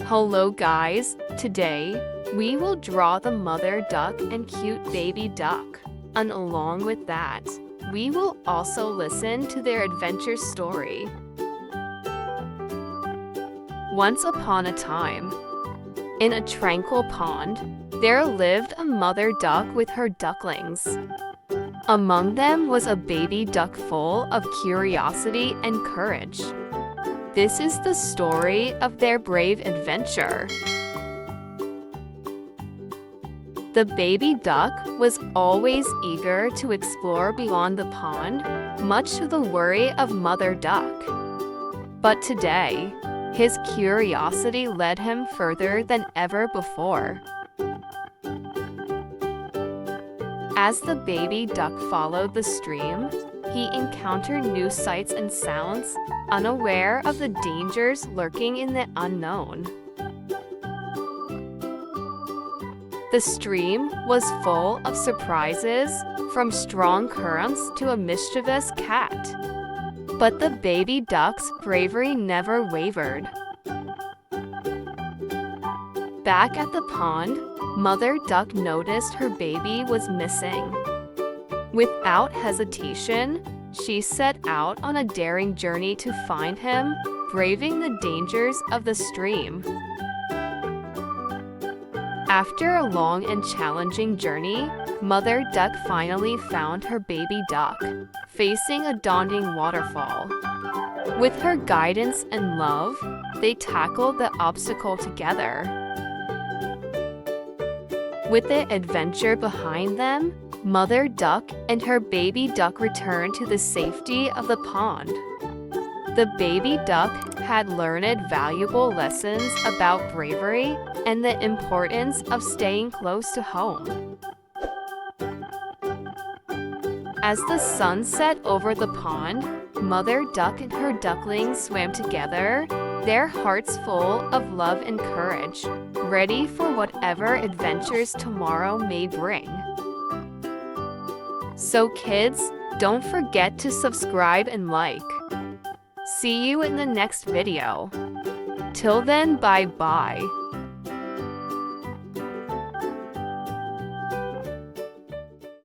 Hello guys, today we will draw the mother duck and cute baby duck. And along with that, we will also listen to their adventure story. Once upon a time, in a tranquil pond, there lived a mother duck with her ducklings. Among them was a baby duck full of curiosity and courage. This is the story of their brave adventure. The baby duck was always eager to explore beyond the pond, much to the worry of mother duck. But today, his curiosity led him further than ever before. As the baby duck followed the stream, he encountered new sights and sounds, unaware of the dangers lurking in the unknown. The stream was full of surprises, from strong currents to a mischievous cat. But the baby duck's bravery never wavered. Back at the pond, Mother Duck noticed her baby was missing. Without hesitation, she set out on a daring journey to find him, braving the dangers of the stream. After a long and challenging journey, Mother Duck finally found her baby duck, facing a daunting waterfall. With her guidance and love, they tackled the obstacle together. With the adventure behind them, Mother Duck and her baby duck returned to the safety of the pond. The baby duck had learned valuable lessons about bravery and the importance of staying close to home. As the sun set over the pond, Mother Duck and her ducklings swam together, their hearts full of love and courage, ready for whatever adventures tomorrow may bring. So kids, don't forget to subscribe and like. See you in the next video. Till then, bye-bye.